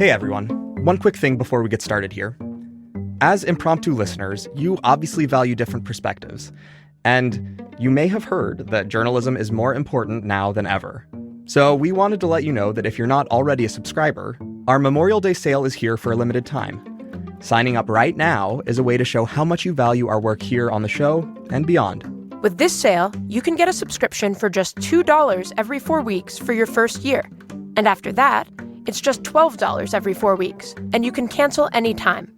Hey everyone, one quick thing before we get started here. As impromptu listeners, you obviously value different perspectives, and you may have heard that journalism is more important now than ever. So we wanted to let you know that if you're not already a subscriber, our Memorial Day sale is here for a limited time. Signing up right now is a way to show how much you value our work here on the show and beyond. With this sale, you can get a subscription for just $2 every 4 weeks for your first year. And after that, it's just $12 every 4 weeks, and you can cancel anytime.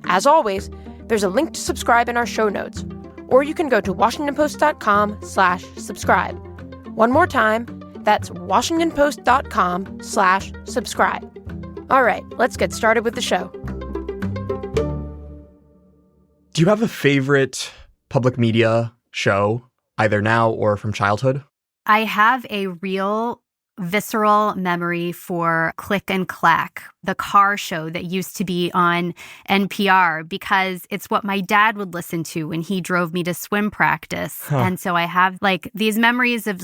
As always, there's a link to subscribe in our show notes, or you can go to WashingtonPost.com/subscribe. One more time, that's WashingtonPost.com/subscribe. All right, let's get started with the show. Do you have a favorite public media show, either now or from childhood? I have a real visceral memory for Click and Clack, the car show that used to be on NPR, because it's what my dad would listen to when he drove me to swim practice. And so I have these memories of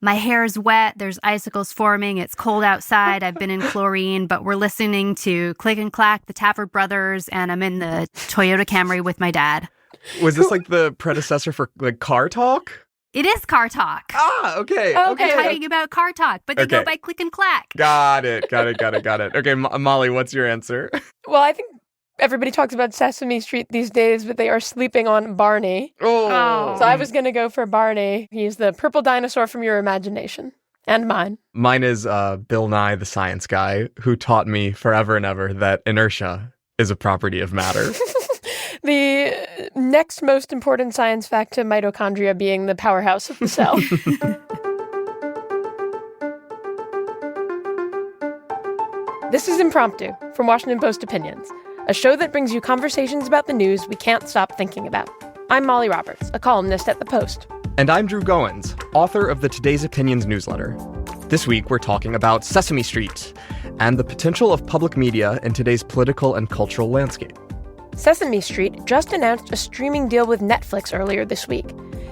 my hair's wet, there's icicles forming, it's cold outside, I've been in chlorine, but we're listening to Click and Clack, the Tafford Brothers, and I'm in the Toyota Camry with my dad. Was this the predecessor for Car Talk? It is Car Talk. Ah, okay. Okay. Talking about Car Talk, but they go by Click and Clack. Got it. Okay, Molly, what's your answer? Well, I think everybody talks about Sesame Street these days, but they are sleeping on Barney. Oh. So I was going to go for Barney. He's the purple dinosaur from your imagination. And mine. Mine is Bill Nye, the science guy, who taught me forever and ever that inertia is a property of matter. The next most important science fact to mitochondria being the powerhouse of the cell. This is Impromptu from Washington Post Opinions, a show that brings you conversations about the news we can't stop thinking about. I'm Molly Roberts, a columnist at The Post. And I'm Drew Goins, author of the Today's Opinions newsletter. This week, we're talking about Sesame Street and the potential of public media in today's political and cultural landscape. Sesame Street just announced a streaming deal with Netflix earlier this week.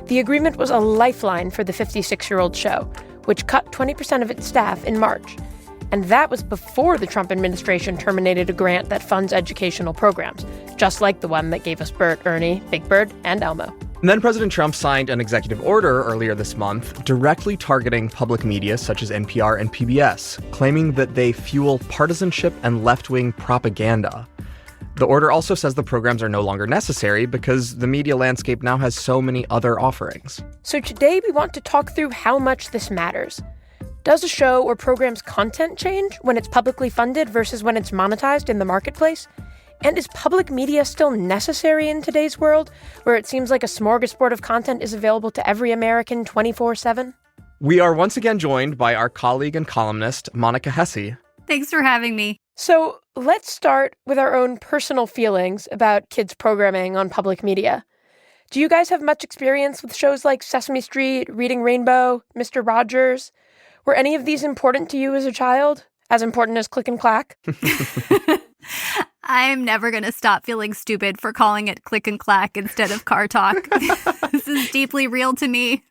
The agreement was a lifeline for the 56-year-old show, which cut 20% of its staff in March. And that was before the Trump administration terminated a grant that funds educational programs, just like the one that gave us Bert, Ernie, Big Bird, and Elmo. And then President Trump signed an executive order earlier this month directly targeting public media such as NPR and PBS, claiming that they fuel partisanship and left-wing propaganda. The order also says the programs are no longer necessary because the media landscape now has so many other offerings. So today we want to talk through how much this matters. Does a show or program's content change when it's publicly funded versus when it's monetized in the marketplace? And is public media still necessary in today's world, where it seems like a smorgasbord of content is available to every American 24/7? We are once again joined by our colleague and columnist, Monica Hesse. Thanks for having me. So let's start with our own personal feelings about kids' programming on public media. Do you guys have much experience with shows like Sesame Street, Reading Rainbow, Mr. Rogers? Were any of these important to you as a child? As important as Click and Clack? I'm never going to stop feeling stupid for calling it Click and Clack instead of Car Talk. This is deeply real to me.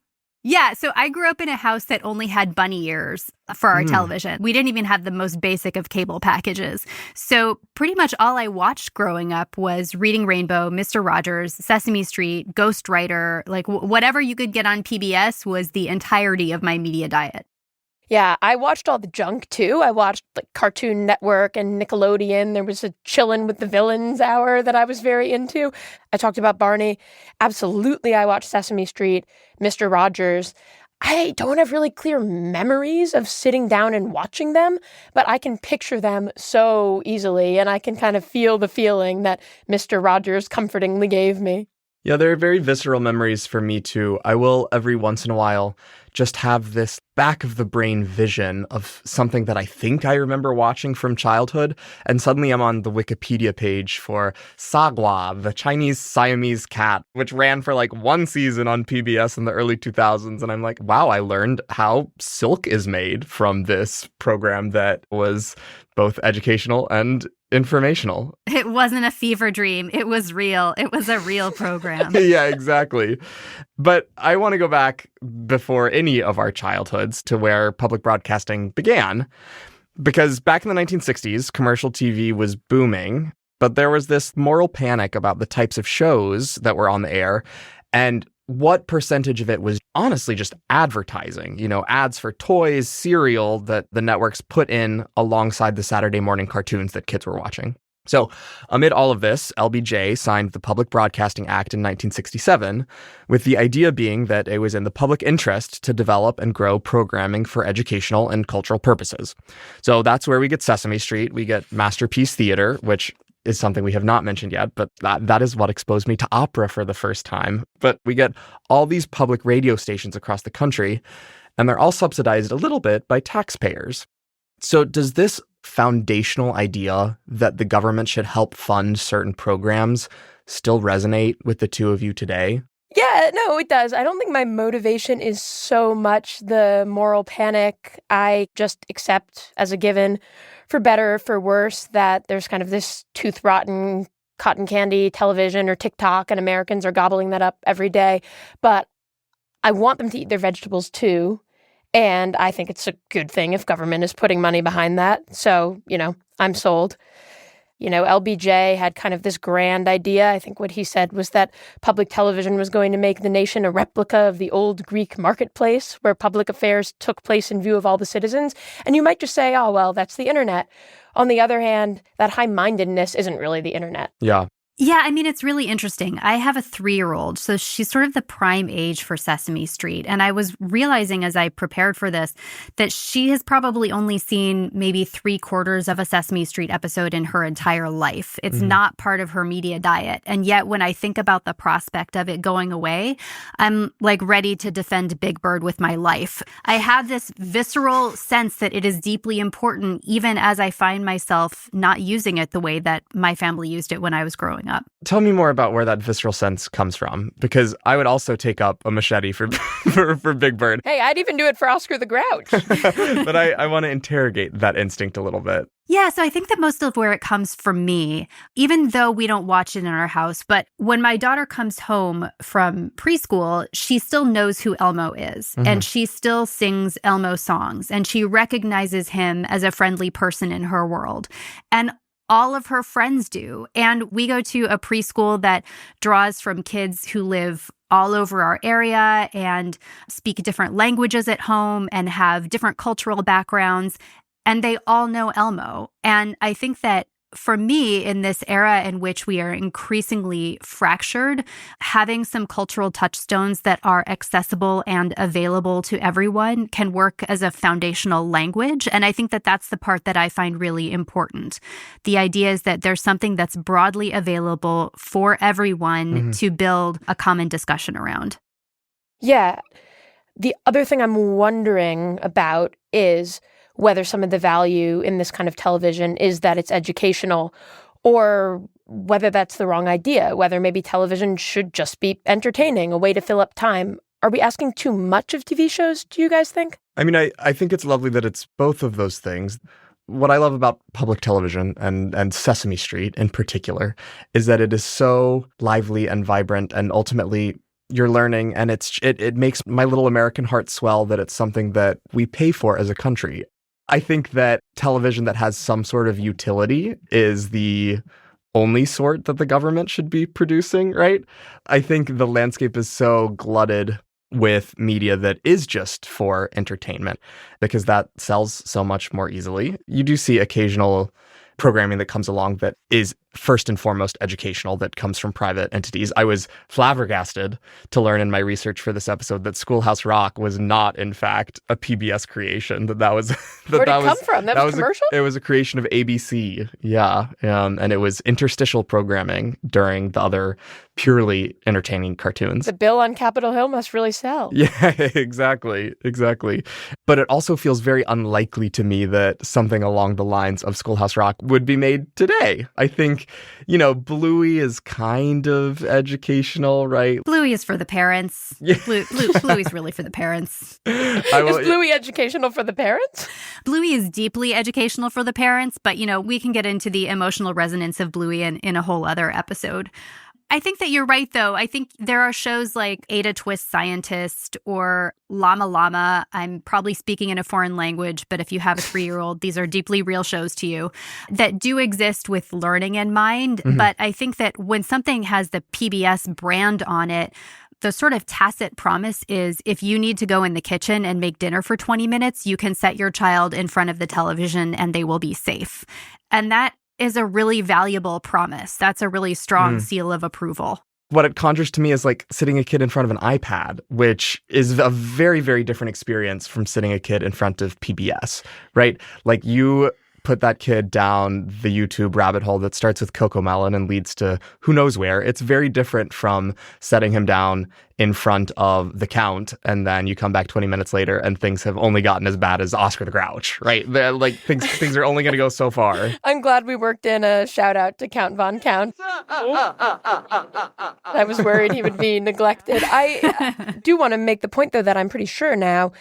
Yeah, so I grew up in a house that only had bunny ears for our television. We didn't even have the most basic of cable packages. So pretty much all I watched growing up was Reading Rainbow, Mr. Rogers, Sesame Street, Ghost Rider, whatever you could get on PBS was the entirety of my media diet. Yeah, I watched all the junk, too. I watched Cartoon Network and Nickelodeon. There was a Chillin' with the Villains hour that I was very into. I talked about Barney. Absolutely, I watched Sesame Street, Mr. Rogers. I don't have really clear memories of sitting down and watching them, but I can picture them so easily, and I can kind of feel the feeling that Mr. Rogers comfortingly gave me. Yeah, there are very visceral memories for me, too. I will, every once in a while, just have this back-of-the-brain vision of something that I think I remember watching from childhood, and suddenly I'm on the Wikipedia page for Sagwa, the Chinese Siamese cat, which ran for one season on PBS in the early 2000s, and I'm like, wow, I learned how silk is made from this program that was both educational and informational. It wasn't a fever dream. It was real. It was a real program. Yeah, exactly. But I want to go back before any of our childhoods to where public broadcasting began. Because back in the 1960s, commercial TV was booming, but there was this moral panic about the types of shows that were on the air and what percentage of it was honestly just advertising, ads for toys, cereal that the networks put in alongside the Saturday morning cartoons that kids were watching. So amid all of this, LBJ signed the Public Broadcasting Act in 1967, with the idea being that it was in the public interest to develop and grow programming for educational and cultural purposes. So that's where we get Sesame Street, we get Masterpiece Theater, which is something we have not mentioned yet, but that is what exposed me to opera for the first time. But we get all these public radio stations across the country, and they're all subsidized a little bit by taxpayers. So does this foundational idea that the government should help fund certain programs still resonate with the two of you today? Yeah, no, it does. I don't think my motivation is so much the moral panic. I just accept as a given, for better or for worse, that there's kind of this tooth-rotten cotton candy television or TikTok, and Americans are gobbling that up every day. But I want them to eat their vegetables too. And I think it's a good thing if government is putting money behind that. So, I'm sold. LBJ had kind of this grand idea. I think what he said was that public television was going to make the nation a replica of the old Greek marketplace where public affairs took place in view of all the citizens. And you might just say, oh, well, that's the internet. On the other hand, that high-mindedness isn't really the internet. Yeah. Yeah, I mean, it's really interesting. I have a 3-year-old, so she's sort of the prime age for Sesame Street. And I was realizing as I prepared for this that she has probably only seen maybe 3/4 of a Sesame Street episode in her entire life. It's not part of her media diet. And yet when I think about the prospect of it going away, I'm like ready to defend Big Bird with my life. I have this visceral sense that it is deeply important, even as I find myself not using it the way that my family used it when I was growing up. Tell me more about where that visceral sense comes from, because I would also take up a machete for Big Bird. Hey, I'd even do it for Oscar the Grouch. But I want to interrogate that instinct a little bit. Yeah, so I think that most of where it comes from me, even though we don't watch it in our house, but when my daughter comes home from preschool, she still knows who Elmo is, and she still sings Elmo songs, and she recognizes him as a friendly person in her world. And all of her friends do. And we go to a preschool that draws from kids who live all over our area and speak different languages at home and have different cultural backgrounds. And they all know Elmo. And I think that for me, in this era in which we are increasingly fractured, having some cultural touchstones that are accessible and available to everyone can work as a foundational language. And I think that that's the part that I find really important. The idea is that there's something that's broadly available for everyone to build a common discussion around. Yeah. The other thing I'm wondering about is whether some of the value in this kind of television is that it's educational, or whether that's the wrong idea, whether maybe television should just be entertaining, a way to fill up time. Are we asking too much of TV shows, do you guys think? I mean, I think it's lovely that it's both of those things. What I love about public television and Sesame Street in particular is that it is so lively and vibrant, and ultimately you're learning, and it makes my little American heart swell that it's something that we pay for as a country. I think that television that has some sort of utility is the only sort that the government should be producing, right? I think the landscape is so glutted with media that is just for entertainment because that sells so much more easily. You do see occasional programming that comes along that is first and foremost educational, that comes from private entities. I was flabbergasted to learn in my research for this episode that Schoolhouse Rock was not, in fact, a PBS creation. That was where did it come from? That was commercial? It was a creation of ABC. Yeah, and it was interstitial programming during the other purely entertaining cartoons. The bill on Capitol Hill must really sell. Yeah, exactly. But it also feels very unlikely to me that something along the lines of Schoolhouse Rock would be made today. I think, Bluey is kind of educational, right? Bluey is for the parents. Yeah. Bluey's really for the parents. Is Bluey educational for the parents? Bluey is deeply educational for the parents, but, we can get into the emotional resonance of Bluey in a whole other episode. I think that you're right, though. I think there are shows like Ada Twist Scientist or Llama Llama. I'm probably speaking in a foreign language, but if you have a 3-year-old, these are deeply real shows to you that do exist with learning in mind. Mm-hmm. But I think that when something has the PBS brand on it, the sort of tacit promise is if you need to go in the kitchen and make dinner for 20 minutes, you can set your child in front of the television and they will be safe. And that is a really valuable promise. That's a really strong seal of approval. What it conjures to me is like sitting a kid in front of an iPad, which is a very, very different experience from sitting a kid in front of PBS, right? Like you put that kid down the YouTube rabbit hole that starts with Cocomelon and leads to who knows where. It's very different from setting him down in front of The Count, and then you come back 20 minutes later and things have only gotten as bad as Oscar the Grouch, right? They're like things are only going to go so far. I'm glad we worked in a shout out to Count Von Count. I was worried he would be neglected. I do want to make the point, though, that I'm pretty sure now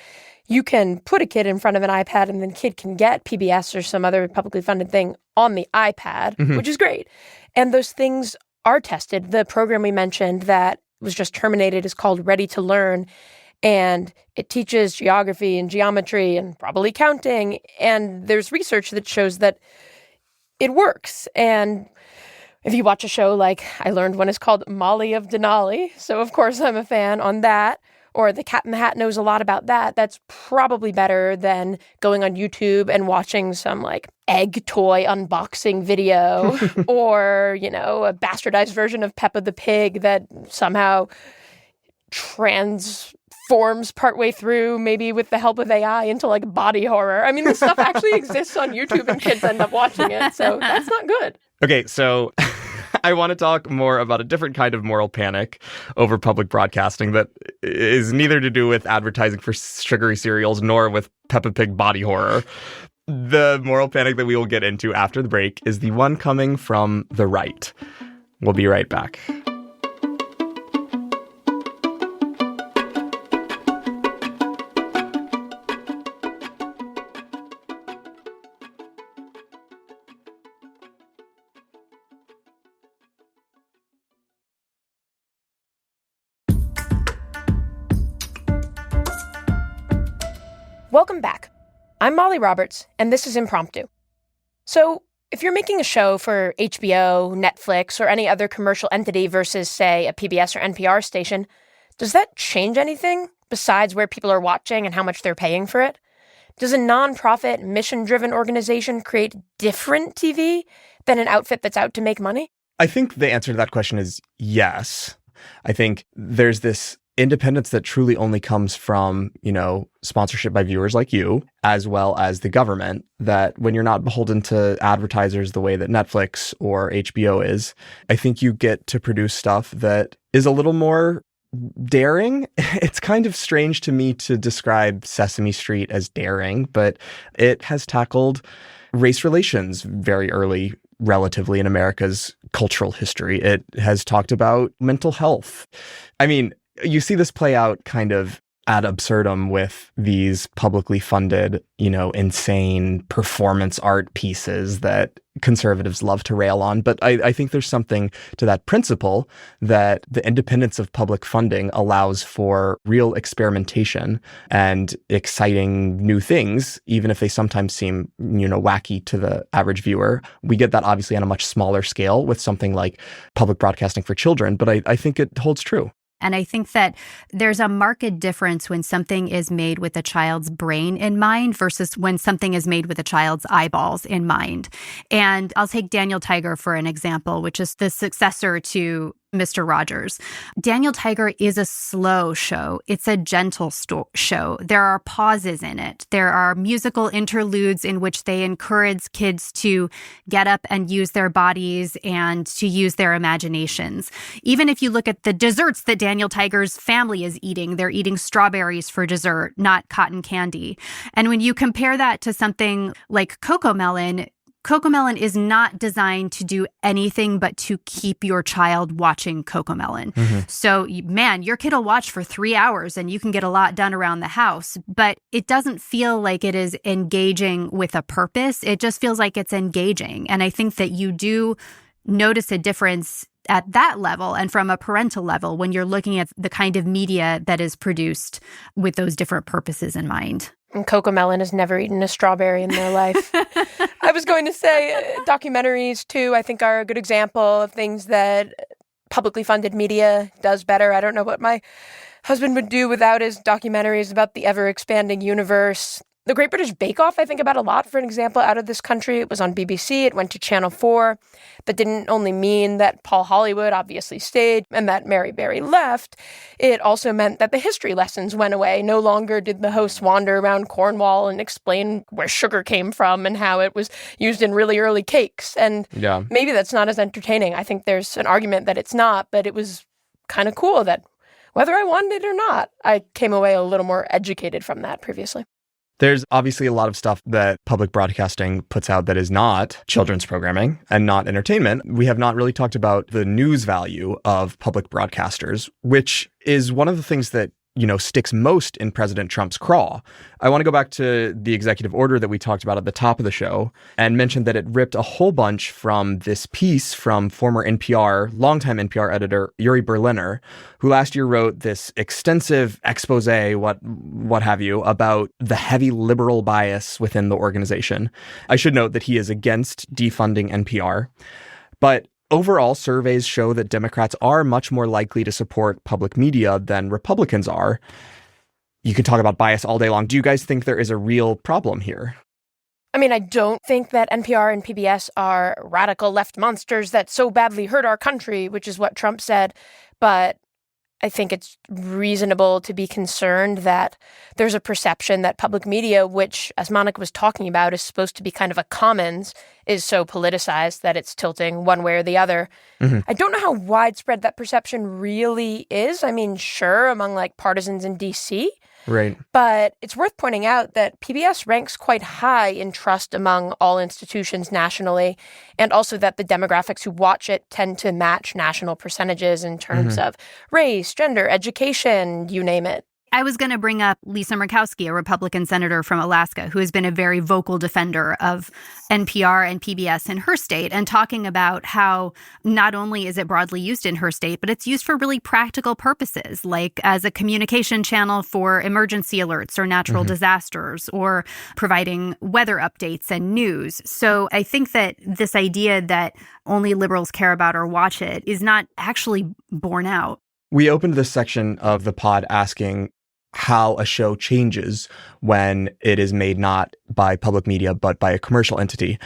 you can put a kid in front of an iPad and then kid can get PBS or some other publicly funded thing on the iPad, which is great. And those things are tested. The program we mentioned that was just terminated is called Ready to Learn. And it teaches geography and geometry and probably counting. And there's research that shows that it works. And if you watch a show like I learned one is called Molly of Denali, so of course I'm a fan on that, or The Cat in the Hat knows a lot about that, that's probably better than going on YouTube and watching some like egg toy unboxing video or, you know, a bastardized version of Peppa the Pig that somehow transforms partway through, maybe with the help of AI, into like body horror. I mean, this stuff actually exists on YouTube and kids end up watching it, so that's not good. Okay, so I want to talk more about a different kind of moral panic over public broadcasting that is neither to do with advertising for sugary cereals nor with Peppa Pig body horror. The moral panic that we will get into after the break is the one coming from the right. We'll be right back. Welcome back. I'm Molly Roberts, and this is Impromptu. So, if you're making a show for HBO, Netflix, or any other commercial entity versus, say, a PBS or NPR station, does that change anything besides where people are watching and how much they're paying for it? Does a nonprofit, mission-driven organization create different TV than an outfit that's out to make money? I think the answer to that question is yes. I think there's this independence that truly only comes from, you know, sponsorship by viewers like you, as well as the government, that when you're not beholden to advertisers the way that Netflix or HBO is, I think you get to produce stuff that is a little more daring. It's kind of strange to me to describe Sesame Street as daring, but it has tackled race relations very early, relatively, in America's cultural history. It has talked about mental health. I mean, you see this play out kind of ad absurdum with these publicly funded, you know, insane performance art pieces that conservatives love to rail on. But I think there's something to that principle that the independence of public funding allows for real experimentation and exciting new things, even if they sometimes seem, you know, wacky to the average viewer. We get that obviously on a much smaller scale with something like public broadcasting for children, but I think it holds true. And I think that there's a marked difference when something is made with a child's brain in mind versus when something is made with a child's eyeballs in mind. And I'll take Daniel Tiger for an example, which is the successor to Mr. Rogers. Daniel Tiger is a slow show. It's a gentle show. There are pauses in it. There are musical interludes in which they encourage kids to get up and use their bodies and to use their imaginations. Even if you look at the desserts that Daniel Tiger's family is eating, they're eating strawberries for dessert, not cotton candy. And when you compare that to something like Cocomelon is not designed to do anything but to keep your child watching Cocomelon. Mm-hmm. So, man, your kid will watch for 3 hours and you can get a lot done around the house, but it doesn't feel like it is engaging with a purpose. It just feels like it's engaging. And I think that you do notice a difference at that level and from a parental level when you're looking at the kind of media that is produced with those different purposes in mind. And Cocomelon has never eaten a strawberry in their life. I was going to say documentaries, too, I think are a good example of things that publicly funded media does better. I don't know what my husband would do without his documentaries about the ever-expanding universe. The Great British Bake Off, I think about a lot, for an example, out of this country. It was on BBC. It went to Channel 4. That didn't only mean that Paul Hollywood obviously stayed and that Mary Berry left. It also meant that the history lessons went away. No longer did the hosts wander around Cornwall and explain where sugar came from and how it was used in really early cakes. And maybe that's not as entertaining. I think there's an argument that it's not, but it was kind of cool that whether I wanted it or not, I came away a little more educated from that previously. There's obviously a lot of stuff that public broadcasting puts out that is not children's programming and not entertainment. We have not really talked about the news value of public broadcasters, which is one of the things that, sticks most in President Trump's craw. I want to go back to the executive order that we talked about at the top of the show and mention that it ripped a whole bunch from this piece from former longtime NPR editor Yuri Berliner, who last year wrote this extensive expose, what have you, about the heavy liberal bias within the organization. I should note that he is against defunding NPR, but overall, surveys show that Democrats are much more likely to support public media than Republicans are. You can talk about bias all day long. Do you guys think there is a real problem here? I mean, I don't think that NPR and PBS are radical left monsters that so badly hurt our country, which is what Trump said. But I think it's reasonable to be concerned that there's a perception that public media, which, as Monica was talking about, is supposed to be kind of a commons, is so politicized that it's tilting one way or the other. Mm-hmm. I don't know how widespread that perception really is. I mean, sure, among partisans in D.C., right. But it's worth pointing out that PBS ranks quite high in trust among all institutions nationally, and also that the demographics who watch it tend to match national percentages in terms of race, gender, education, you name it. I was going to bring up Lisa Murkowski, a Republican senator from Alaska, who has been a very vocal defender of NPR and PBS in her state, and talking about how not only is it broadly used in her state, but it's used for really practical purposes, like as a communication channel for emergency alerts or natural disasters, or providing weather updates and news. So I think that this idea that only liberals care about or watch it is not actually borne out. We opened this section of the pod asking how a show changes when it is made not by public media, but by a commercial entity.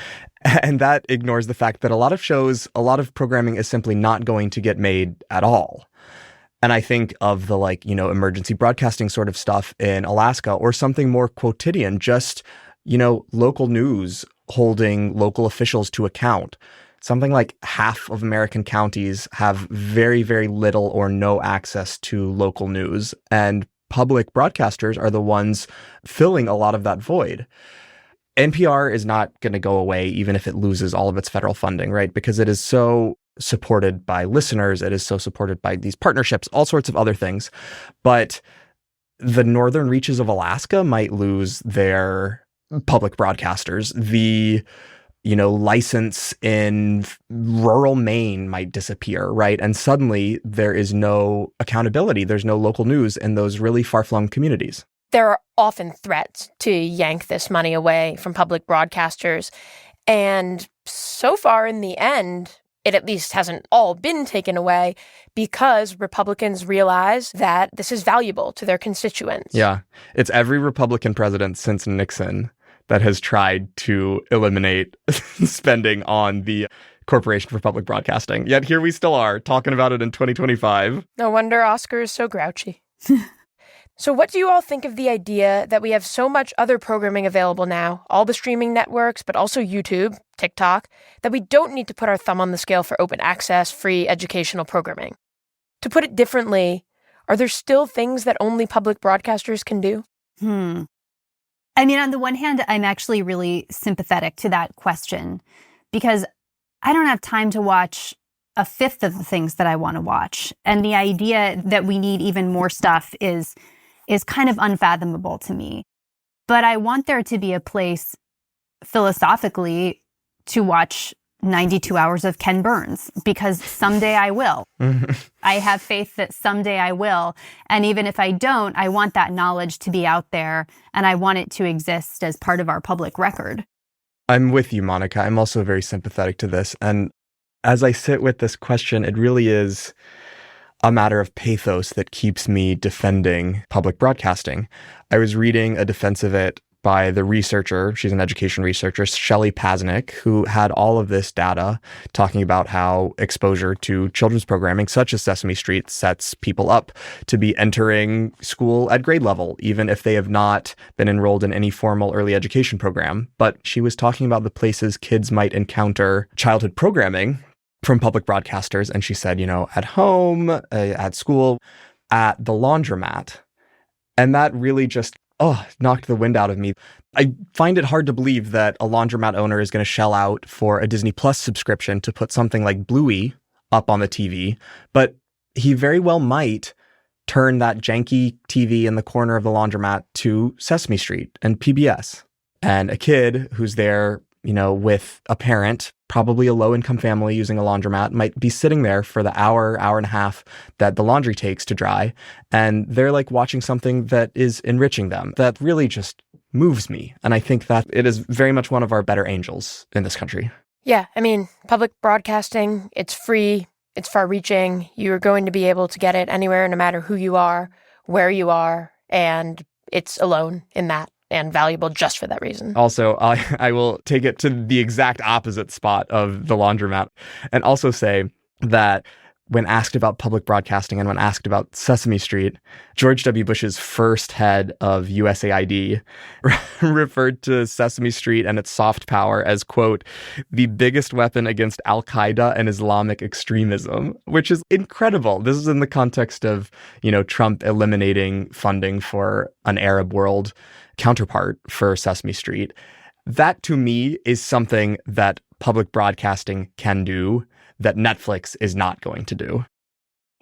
And that ignores the fact that a lot of shows, a lot of programming is simply not going to get made at all. And I think of the emergency broadcasting sort of stuff in Alaska, or something more quotidian, just, local news holding local officials to account. Something like half of American counties have very, very little or no access to local news, and public broadcasters are the ones filling a lot of that void. NPR is not going to go away even if it loses all of its federal funding, right? Because it is so supported by listeners, it is so supported by these partnerships, all sorts of other things. But the northern reaches of Alaska might lose their public broadcasters. The license in rural Maine might disappear, right? And suddenly there is no accountability. There's no local news in those really far-flung communities. There are often threats to yank this money away from public broadcasters. And so far in the end, it at least hasn't all been taken away because Republicans realize that this is valuable to their constituents. Yeah. It's every Republican president since Nixon that has tried to eliminate spending on the Corporation for Public Broadcasting. Yet here we still are, talking about it in 2025. No wonder Oscar is so grouchy. So what do you all think of the idea that we have so much other programming available now, all the streaming networks, but also YouTube, TikTok, that we don't need to put our thumb on the scale for open access, free educational programming? To put it differently, are there still things that only public broadcasters can do? I mean, on the one hand, I'm actually really sympathetic to that question because I don't have time to watch a fifth of the things that I want to watch. And the idea that we need even more stuff is kind of unfathomable to me. But I want there to be a place philosophically to watch 92 Hours of Ken Burns, because someday I will. I have faith that someday I will. And even if I don't, I want that knowledge to be out there, and I want it to exist as part of our public record. I'm with you, Monica. I'm also very sympathetic to this. And as I sit with this question, it really is a matter of pathos that keeps me defending public broadcasting. I was reading a defense of it by the researcher, she's an education researcher, Shelley Pasnick, who had all of this data talking about how exposure to children's programming, such as Sesame Street, sets people up to be entering school at grade level, even if they have not been enrolled in any formal early education program. But she was talking about the places kids might encounter childhood programming from public broadcasters. And she said, at home, at school, at the laundromat. And that really just knocked the wind out of me. I find it hard to believe that a laundromat owner is going to shell out for a Disney Plus subscription to put something like Bluey up on the TV, but he very well might turn that janky TV in the corner of the laundromat to Sesame Street and PBS. And a kid who's there, with a parent, probably a low-income family using a laundromat, might be sitting there for the hour and a half that the laundry takes to dry. And they're like watching something that is enriching them. That really just moves me. And I think that it is very much one of our better angels in this country. Yeah, public broadcasting, it's free, it's far-reaching. You're going to be able to get it anywhere, no matter who you are, where you are, and it's alone in that, and valuable just for that reason. Also, I will take it to the exact opposite spot of the laundromat and also say that when asked about public broadcasting and when asked about Sesame Street, George W. Bush's first head of USAID referred to Sesame Street and its soft power as, quote, the biggest weapon against Al-Qaeda and Islamic extremism, which is incredible. This is in the context of, Trump eliminating funding for an Arab world counterpart for Sesame Street. That, to me, is something that public broadcasting can do that Netflix is not going to do.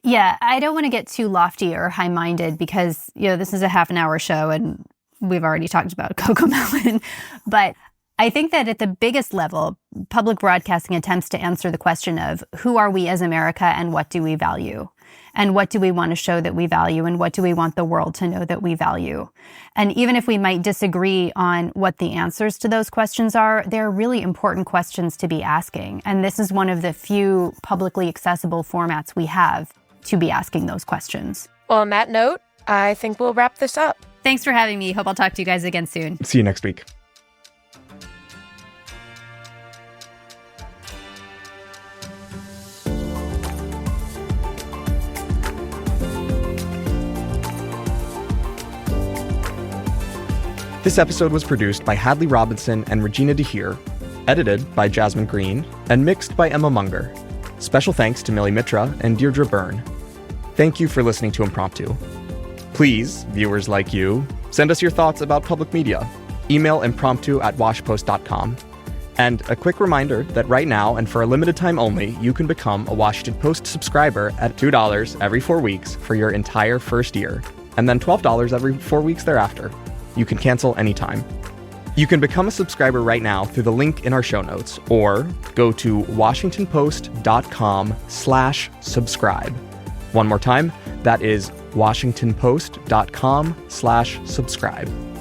Yeah, I don't want to get too lofty or high-minded because, this is a half an hour show and we've already talked about CoComelon. But I think that at the biggest level, public broadcasting attempts to answer the question of who are we as America and what do we value? And what do we want to show that we value? And what do we want the world to know that we value? And even if we might disagree on what the answers to those questions are, they're really important questions to be asking. And this is one of the few publicly accessible formats we have to be asking those questions. Well, on that note, I think we'll wrap this up. Thanks for having me. Hope I'll talk to you guys again soon. See you next week. This episode was produced by Hadley Robinson and Regina DeHeer, edited by Jasmine Green, and mixed by Emma Munger. Special thanks to Millie Mitra and Deirdre Byrne. Thank you for listening to Impromptu. Please, viewers like you, send us your thoughts about public media. Email impromptu@washpost.com. And a quick reminder that right now, and for a limited time only, you can become a Washington Post subscriber at $2 every 4 weeks for your entire first year, and then $12 every 4 weeks thereafter. You can cancel anytime. You can become a subscriber right now through the link in our show notes, or go to washingtonpost.com/subscribe. One more time, that is washingtonpost.com/subscribe.